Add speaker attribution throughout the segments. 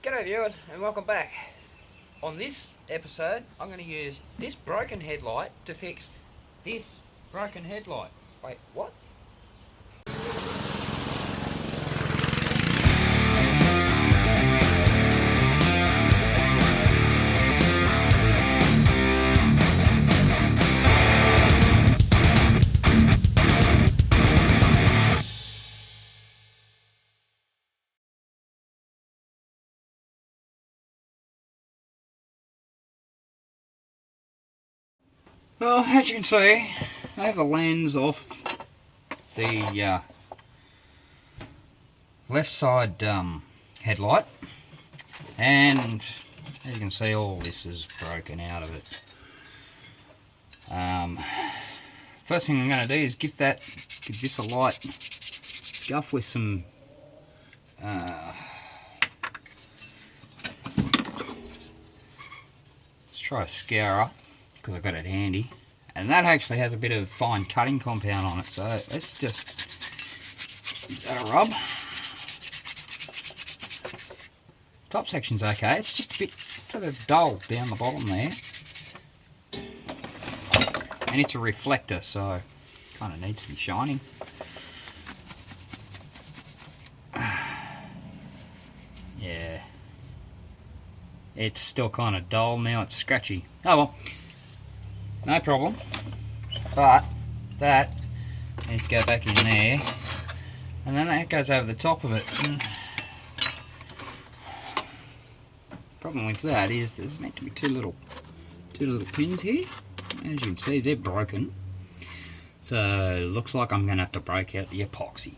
Speaker 1: G'day viewers and welcome back. On this episode I'm going to use this broken headlight to fix this broken headlight. Wait, what? Well, as you can see, I have the lens off the left side headlight, and as you can see, all this is broken out of it. First thing I'm going to do is give this a light scuff with some let's try a scourer, because I've got it handy, and that actually has a bit of fine cutting compound on it, so let's just give that a rub. Top section's okay, it's just a bit sort of dull down the bottom there, and it's a reflector, so kind of needs to be shining. Yeah, it's still kind of dull now, it's scratchy. Oh well, no problem, but that needs to go back in there, and then that goes over the top of it. And problem with that is there's meant to be two little pins here. As you can see, they're broken, so looks like I'm going to have to break out the epoxy.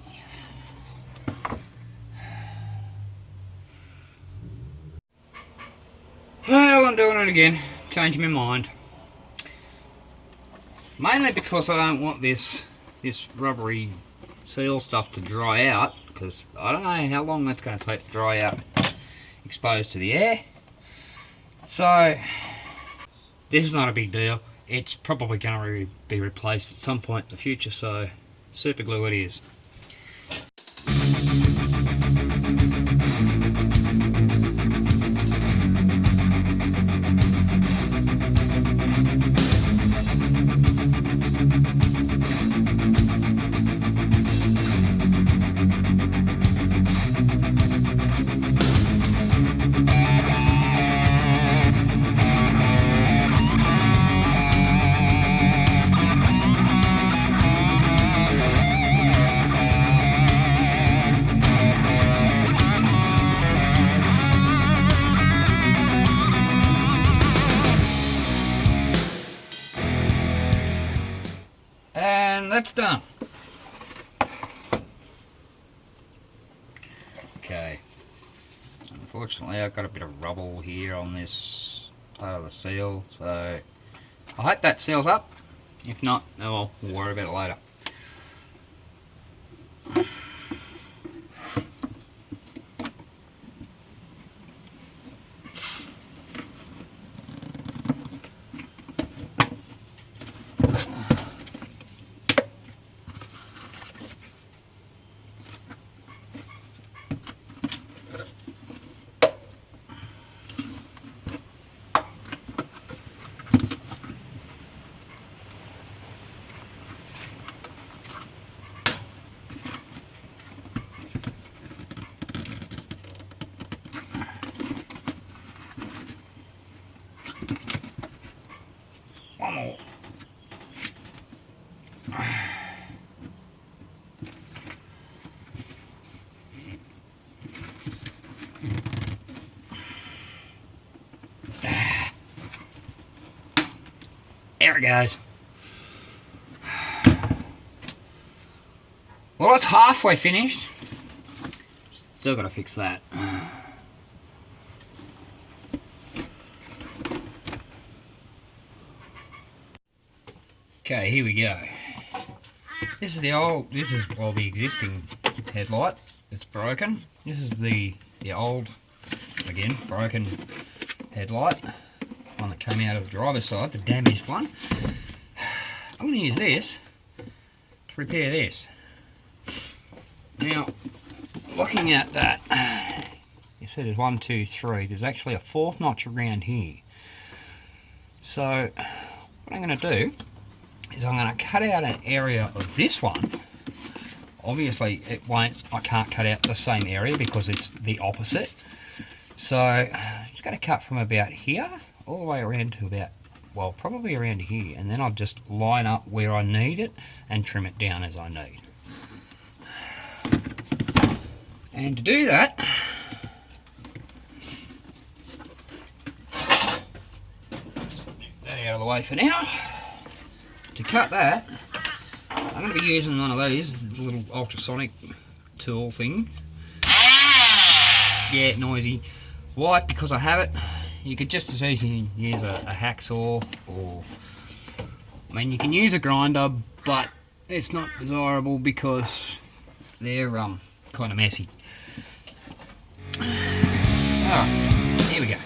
Speaker 1: Well, I'm doing it again, changing my mind. Mainly because I don't want this rubbery seal stuff to dry out, because I don't know how long that's going to take to dry out exposed to the air. So this is not a big deal. It's probably going to be replaced at some point in the future, so super glue it is. And that's done. Okay, unfortunately I've got a bit of rubble here on this part of the seal, so I hope that seals up. If not, oh well, we'll worry about it later. One more. There it goes. Well, it's halfway finished. Still got to fix that. Okay, here we go. This is the existing headlight. It's broken. This is the old, again, broken headlight. One that came out of the driver's side, the damaged one. I'm going to use this to repair this. Now, looking at that, You see there's 1, 2, 3. There's actually a 4th notch around here. So what I'm going to do is I'm going to cut out an area of this one. Obviously I can't cut out the same area because it's the opposite. So I'm just going to cut from about here all the way around to about, well, probably around here, and then I'll just line up where I need it and trim it down as I need. And to do that, that out of the way for now. To cut that, I'm going to be using one of these, a little ultrasonic tool thing. Yeah, noisy. Why? Because I have it. You could just as easily use a hacksaw, or I mean you can use a grinder, but it's not desirable because they're kind of messy. Alright, here we go.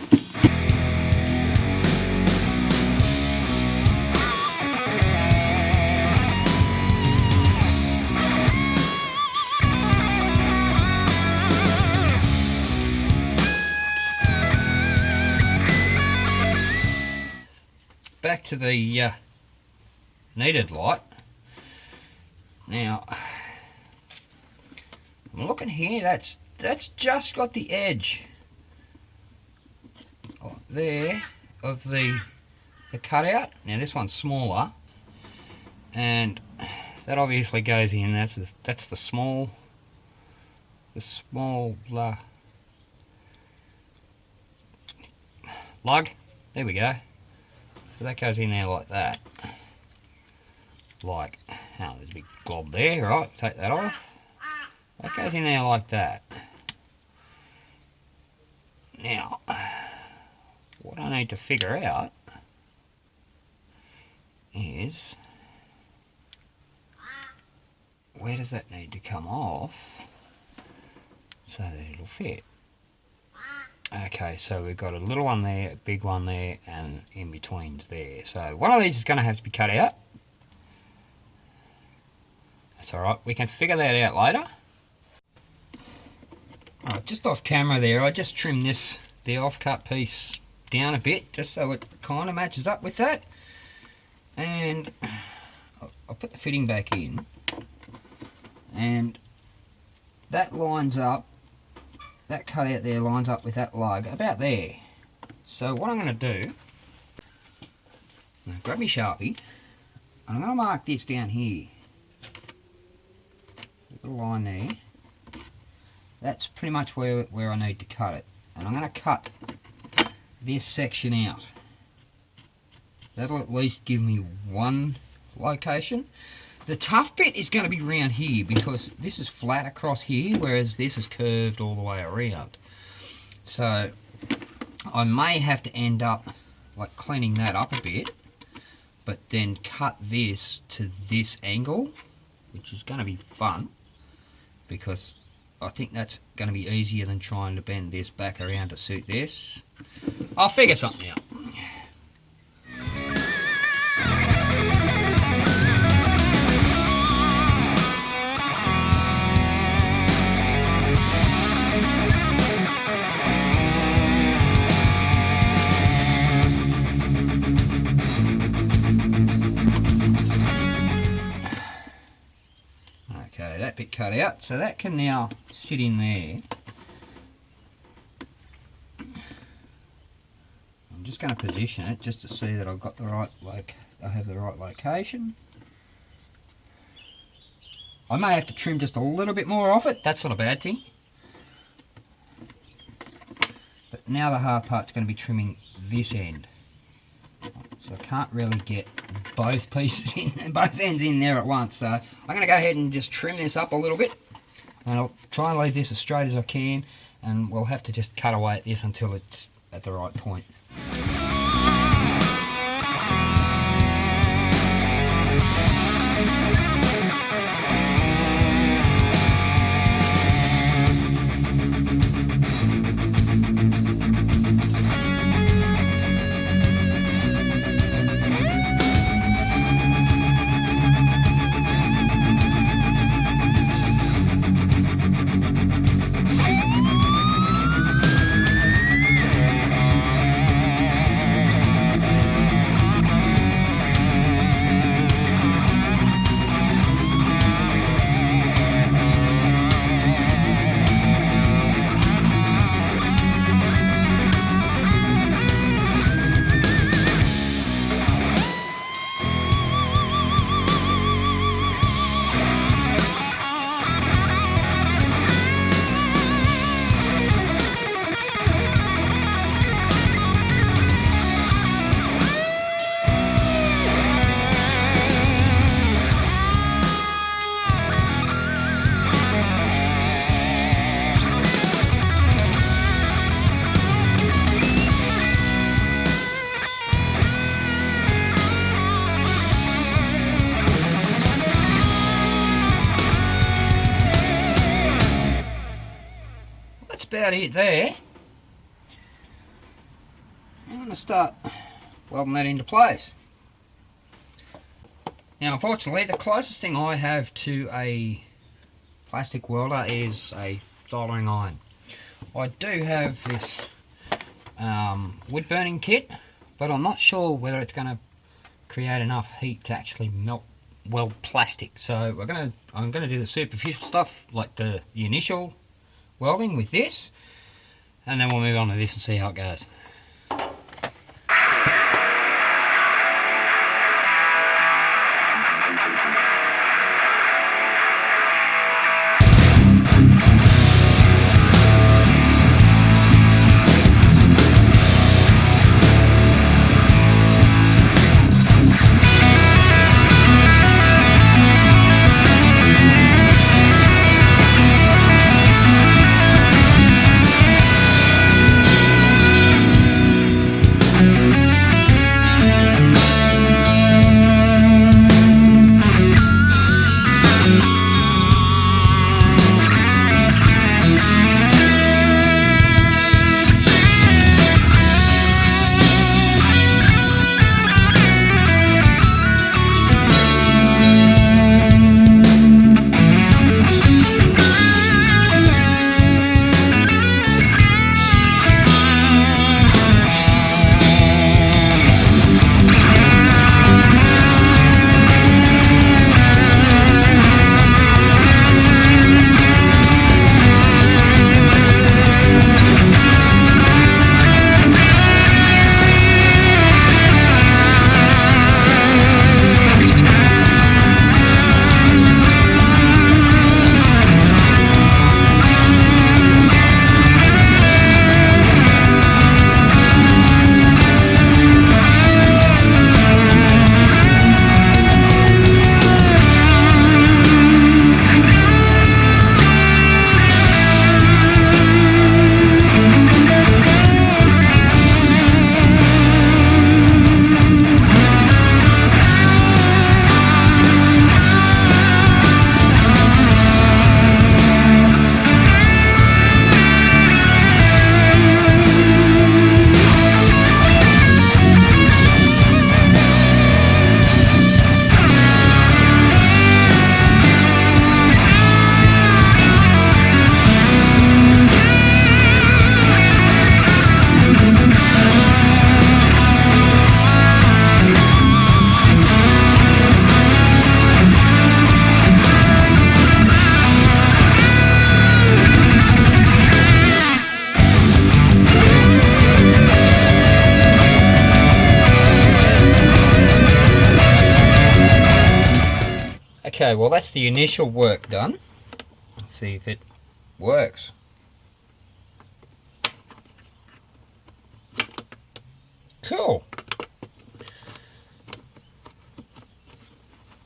Speaker 1: Back to the needed light. Now I'm looking here, that's just got the edge there of the cutout. Now this one's smaller, and that obviously goes in. That's the small lug. There we go. So that goes in there like that. Like, oh, there's a big glob there, right? Take that off. That goes in there like that. Now, what I need to figure out is, where does that need to come off so that it'll fit? Okay, so we've got a little one there, a big one there, and in betweens there. So one of these is going to have to be cut out. That's alright, we can figure that out later. Alright, just off camera there, I just trimmed the off-cut piece down a bit, just so it kind of matches up with that. And I'll put the fitting back in, and that lines up. That cutout there lines up with that lug about there. So what I'm going to do, I'm going to grab my Sharpie, and I'm going to mark this down here. A little line there. That's pretty much where I need to cut it. And I'm going to cut this section out. That'll at least give me one location. The tough bit is going to be around here, because this is flat across here, whereas this is curved all the way around. So I may have to end up like cleaning that up a bit, but then cut this to this angle, which is going to be fun, because I think that's going to be easier than trying to bend this back around to suit this. I'll figure something out. Okay, that bit cut out, so that can now sit in there. I'm just going to position it just to see that I've got the right I have the right location. I may have to trim just a little bit more off it. That's not a bad thing. But now the hard part's going to be trimming this end. So I can't really get both pieces in, both ends in there at once. So I'm going to go ahead and just trim this up a little bit. And I'll try and leave this as straight as I can. And we'll have to just cut away at this until it's at the right point. about it there. I'm going to start welding that into place. Now unfortunately the closest thing I have to a plastic welder is a soldering iron. I do have this wood burning kit, but I'm not sure whether it's going to create enough heat to actually weld plastic. So I'm going to do the superficial stuff like the initial welding with this, and then we'll move on to this and see how it goes. Okay, well that's the initial work done. Let's see if it works. Cool.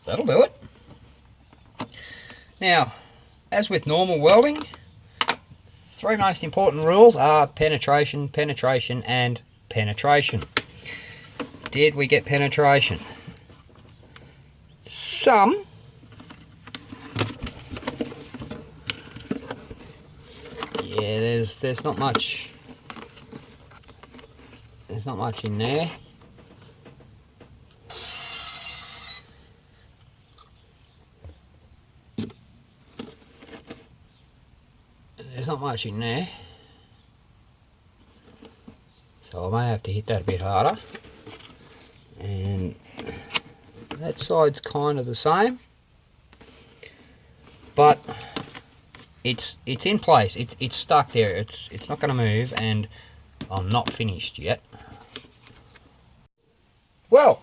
Speaker 1: That'll do it. Now, as with normal welding, three most important rules are penetration, penetration, and penetration. Did we get penetration? Some. Yeah, there's not much. There's not much in there. There's not much in there. So I may have to hit that a bit harder. And that side's kind of the same. But it's in place. It's stuck there. It's not going to move, and I'm not finished yet. Well,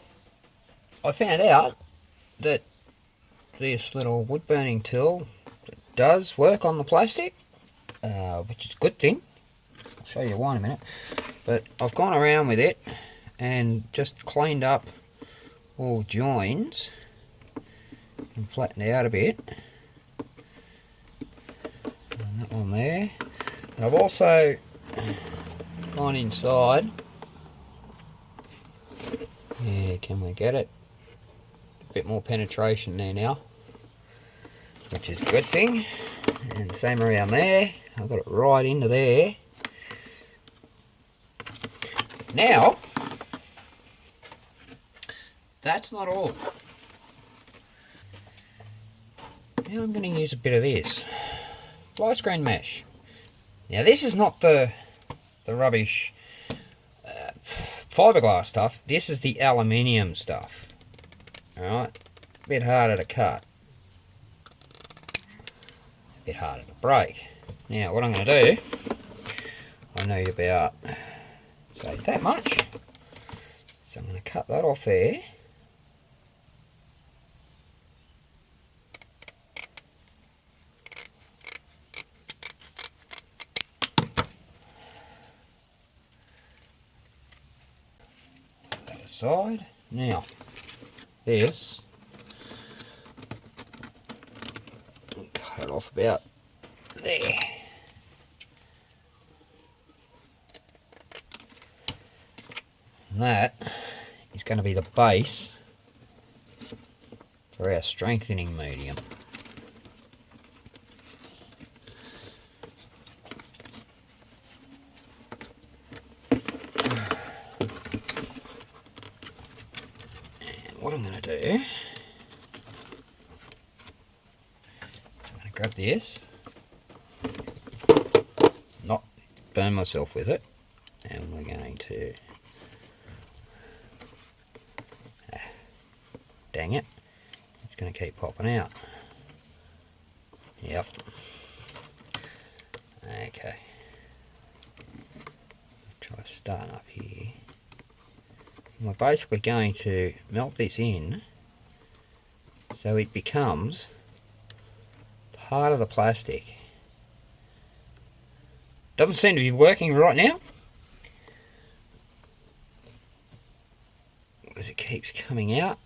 Speaker 1: I found out that this little wood burning tool does work on the plastic, which is a good thing. I'll show you why in a minute. But I've gone around with it and just cleaned up all joins and flattened it out a bit. And that one there. And I've also gone inside. Yeah, can we get it? A bit more penetration there now, which is a good thing. And the same around there. I've got it right into there. Now, that's not all. Now I'm going to use a bit of this fly screen mesh. Now this is not the rubbish fiberglass stuff. This is the aluminium stuff. Alright, a bit harder to cut, a bit harder to break. Now what I'm going to do, I need about, say, that much. So I'm going to cut that off there. That aside. Now, this, cut it off about there. And that is going to be the base for our strengthening medium. And what I'm going to do, I'm going to grab this, not burn myself with it, and we're going to, dang it, it's going to keep popping out. Yep. Okay. Try starting up here. And we're basically going to melt this in so it becomes part of the plastic. Doesn't seem to be working right now, as it keeps coming out.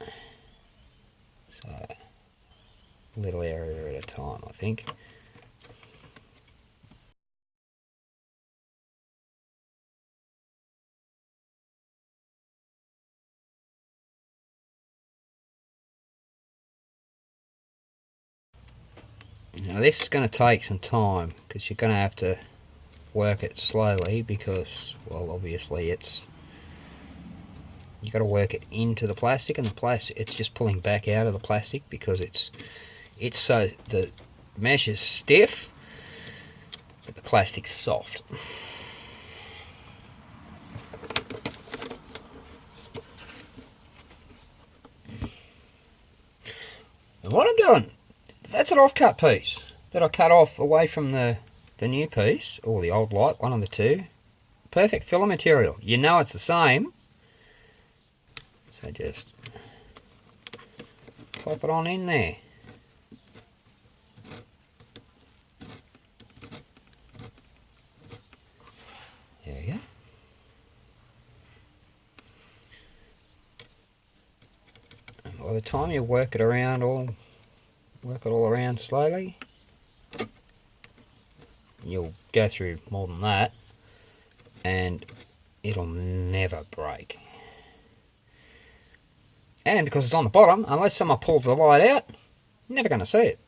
Speaker 1: So, a little area at a time, I think. Now this is going to take some time, because you're going to have to work it slowly, because, well, obviously you've got to work it into the plastic, and the plastic, it's just pulling back out of the plastic because it's so the mesh is stiff but the plastic's soft. And what I'm doing, that's an off-cut piece that I cut off away from the new piece, or the old light, one of the two. Perfect filler material. You know it's the same. So just pop it on in there. There we go. And by the time you work it all around slowly, you'll go through more than that, and it'll never break. And because it's on the bottom, unless someone pulls the light out, you're never going to see it.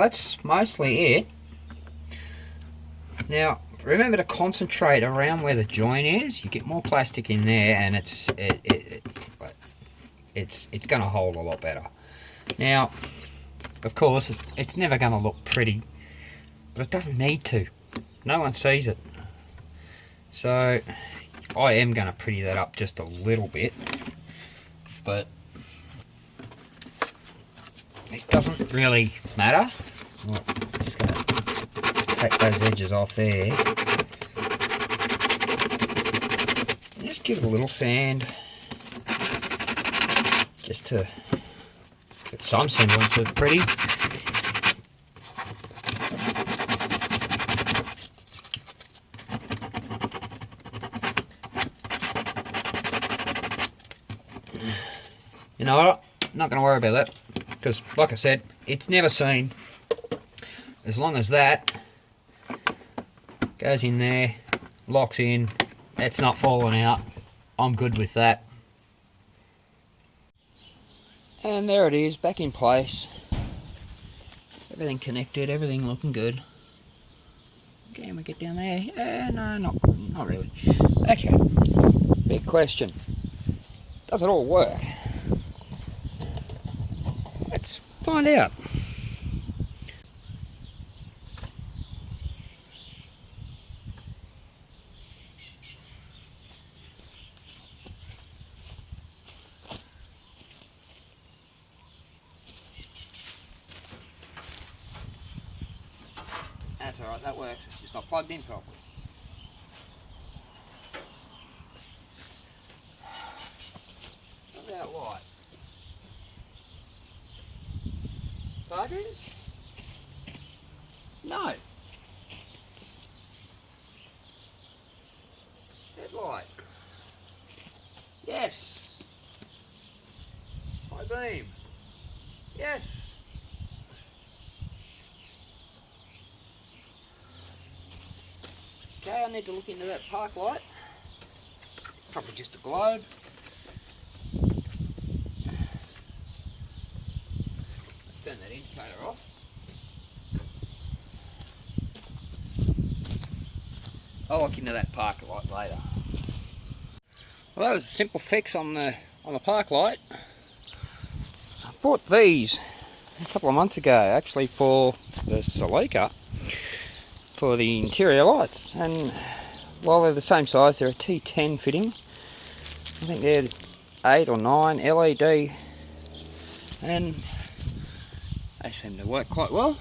Speaker 1: that's mostly it. Now remember to concentrate around where the joint is. You get more plastic in there and it's going to hold a lot better. Now of course it's never going to look pretty, but it doesn't need to. No one sees it. So I am going to pretty that up just a little bit, but it doesn't really matter. Well, just going to take those edges off there. Just give it a little sand, just to get some semblance of pretty. You know what? I'm not going to worry about that, because like I said, it's never seen. As long as that goes in there, locks in, it's not falling out, I'm good with that. And there it is, back in place. Everything connected, everything looking good. Can we get down there? No, not really. Okay, big question. Does it all work? Let's find out. That's alright, that works. It's just not plugged in properly. What about lights? Buggers? No. Headlight? Yes. High beam? Yes. Okay, I need to look into that park light. Probably just a globe. Turn that indicator off. I'll look into that park light later. Well, that was a simple fix on the park light. I bought these a couple of months ago, actually, for the Celica, for the interior lights, and while they're the same size, they're a T10 fitting. I think they're 8 or 9 LED, and they seem to work quite well.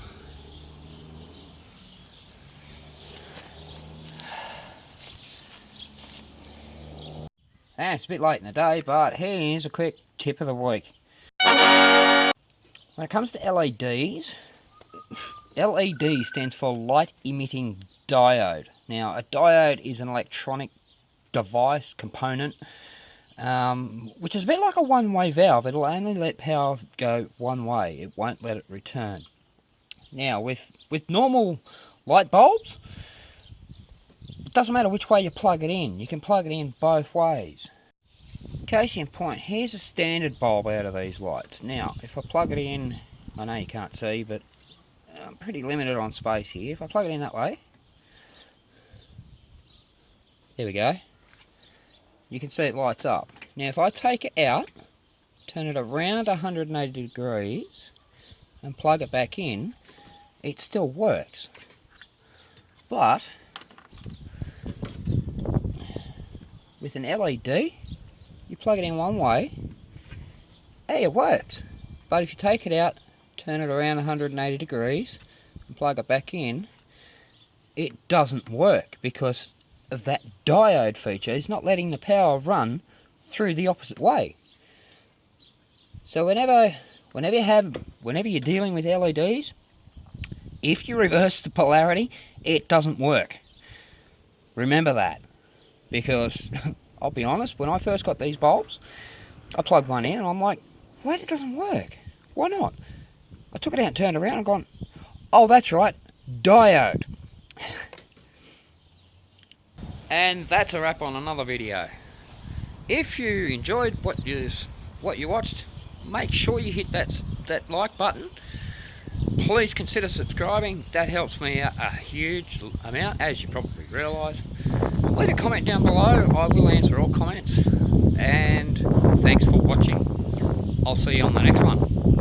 Speaker 1: And it's a bit late in the day, but here's a quick tip of the week. When it comes to LEDs, LED stands for light emitting diode. Now, a diode is an electronic device component, which is a bit like a one-way valve. It'll only let power go one way. It won't let it return. Now, with normal light bulbs, it doesn't matter which way you plug it in. You can plug it in both ways. Case in point, here's a standard bulb out of these lights. Now, if I plug it in, I know you can't see, but I'm pretty limited on space here. If I plug it in that way, there we go. You can see it lights up. Now if I take it out, turn it around 180 degrees and plug it back in, it still works. But with an LED, you plug it in one way, hey, it works. But if you take it out, turn it around 180 degrees and plug it back in, it doesn't work because of that diode feature. It's not letting the power run through the opposite way. So whenever you're dealing with LEDs, if you reverse the polarity, it doesn't work. Remember that, because I'll be honest, when I first got these bulbs, I plugged one in and I'm like, wait, it doesn't work. Why not? I took it out and turned around and gone, oh, that's right, diode. And that's a wrap on another video. If you enjoyed what you watched, make sure you hit that like button.
Speaker 2: please consider subscribing. That helps me out a huge amount, as you probably realise. Leave a comment down below. I will answer all comments. And thanks for watching. I'll see you on the next one.